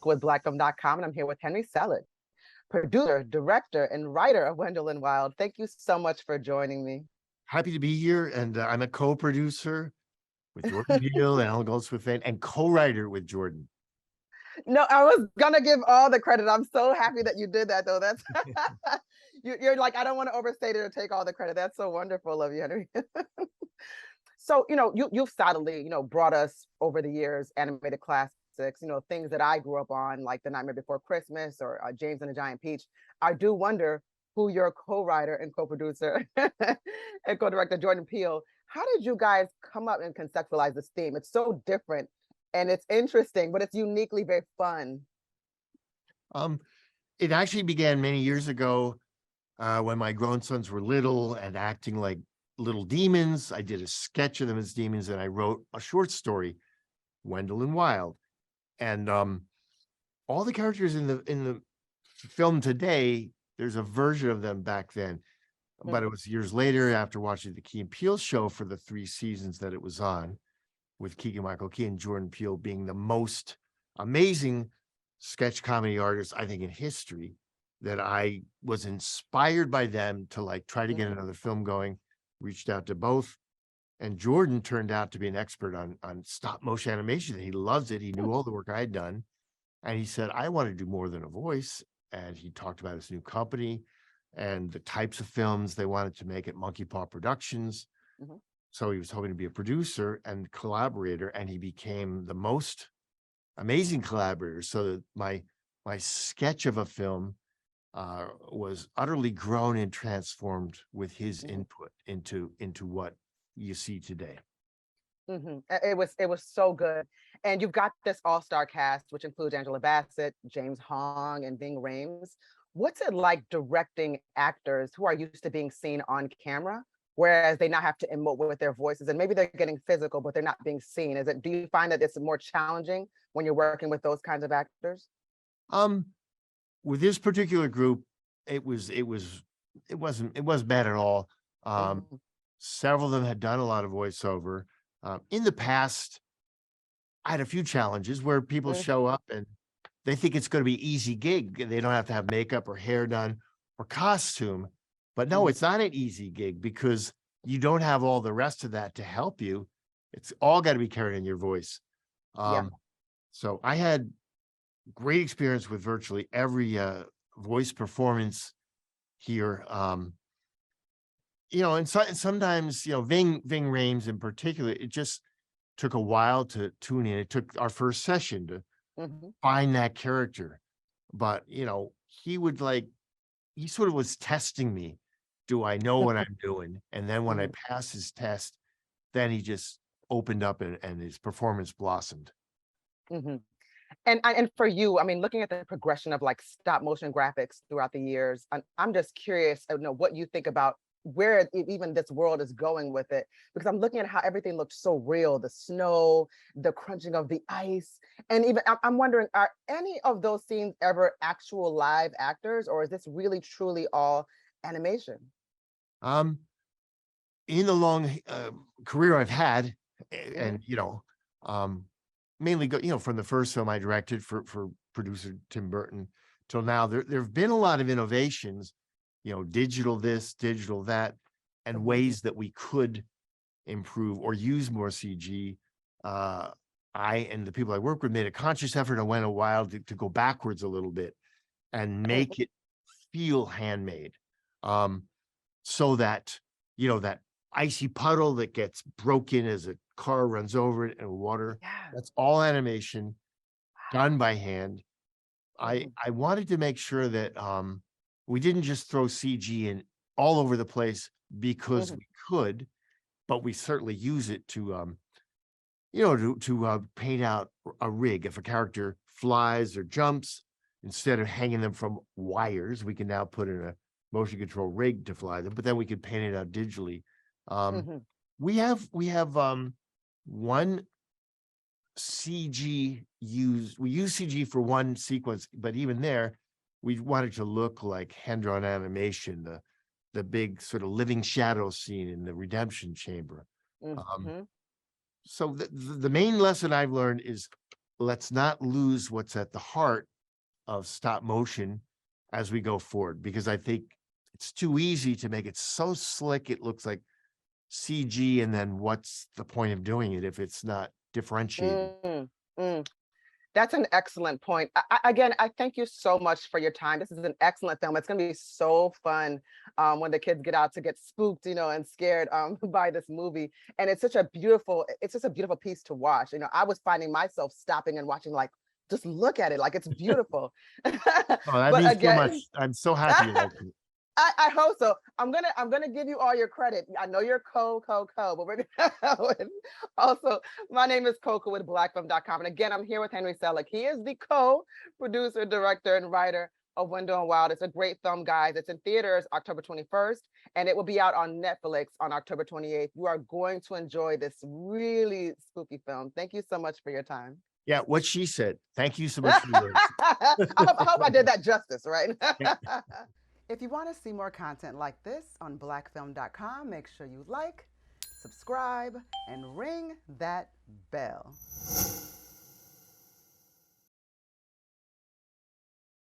with blackfilm.com, and I'm here with Henry Selick, producer, director, and writer of Wendell Wild. Thank you so much for joining me. Happy to be here, and I'm a co-producer with Jordan Peele and Alan Goldsmith and co-writer with Jordan. No, I was gonna give all the credit. I'm so happy that you did that, though. That's you're like, I don't want to overstate it or take all the credit. That's so wonderful of you, Henry. So, you've solidly, brought us over the years animated classics, things that I grew up on, like The Nightmare Before Christmas or James and the Giant Peach. I do wonder who your co-writer and co-producer and co-director Jordan Peele, how did you guys come up and conceptualize this theme? It's so different and it's interesting, but it's uniquely very fun. It actually began many years ago when my grown sons were little and acting like little demons. I did a sketch of them as demons, and I wrote a short story, Wendell Wild. And all the characters in the film today, there's a version of them back then. But it was years later, after watching the Key and Peele show for the 3 seasons that it was on, with Keegan-Michael Key and Jordan Peele being the most amazing sketch comedy artists, I think, in history, that I was inspired by them to try to get another film going. Reached out to both, and Jordan turned out to be an expert on stop motion animation. He loves it. He knew all the work I had done, and he said, I want to do more than a voice. And he talked about his new company and the types of films they wanted to make at Monkey Paw Productions. So he was hoping to be a producer and collaborator, and he became the most amazing collaborator. So that my sketch of a film was utterly grown and transformed with his input into what you see today. It was so good. And you've got this all-star cast, which includes Angela Bassett, James Hong, and Ving Rhames. What's it like directing actors who are used to being seen on camera, whereas they now have to emote with their voices, and maybe they're getting physical, but they're not being seen? Do you find that it's more challenging when you're working with those kinds of actors? With this particular group, it wasn't bad at all. Several of them had done a lot of voiceover. In the past, I had a few challenges where people show up and they think it's going to be an easy gig. They don't have to have makeup or hair done or costume. But no, it's not an easy gig because you don't have all the rest of that to help you. It's all got to be carried in your voice. So I had great experience with virtually every voice performance here. And sometimes, Ving Rhames in particular, it just took a while to tune in. It took our first session to find that character. But, he would he sort of was testing me. Do I know what I'm doing? And then when I passed his test, then he just opened up and his performance blossomed. And for you, I mean, looking at the progression of stop motion graphics throughout the years, I'm just curious, what you think about where even this world is going with it, because I'm looking at how everything looks so real, the snow, the crunching of the ice. And even I'm wondering, are any of those scenes ever actual live actors, or is this really truly all animation? In the long career I've had, and mainly from the first film I directed for producer Tim Burton till now, there have been a lot of innovations, digital this, digital that, and ways that we could improve or use more CG. I and the people I work with made a conscious effort on Wendell Wild to go backwards a little bit and make it feel handmade, so that that icy puddle that gets broken as a car runs over it and water, that's all animation done by hand. I wanted to make sure that we didn't just throw CG in all over the place because we could, but we certainly use it to paint out a rig. If a character flies or jumps, instead of hanging them from wires, we can now put in a motion control rig to fly them, but then we could paint it out digitally. We have one CG used. We use CG for one sequence, but even there, we wanted to look like hand-drawn animation. The big sort of living shadow scene in the redemption chamber. So the main lesson I've learned is let's not lose what's at the heart of stop motion as we go forward, because I think it's too easy to make it so slick it looks like CG, and then what's the point of doing it if it's not differentiated? Mm, mm. That's an excellent point. Again, I thank you so much for your time. This is an excellent film. It's going to be so fun when the kids get out to get spooked, and scared by this movie. And it's just a beautiful piece to watch. I was finding myself stopping and watching, like, just look at it, like it's beautiful. Oh, that But means so much. again, I'm so happy you like it. I hope so. I'm gonna give you all your credit. I know you're but we're gonna also, my name is Coco with blackfilm.com. And again, I'm here with Henry Selick. He is the co-producer, director, and writer of Wendell Wild. It's a great film, guys. It's in theaters October 21st, and it will be out on Netflix on October 28th. You are going to enjoy this really spooky film. Thank you so much for your time. Yeah, what she said. Thank you so much for yours. I hope I did that justice, right? Yeah. If you want to see more content like this on blackfilm.com, make sure you like, subscribe, and ring that bell.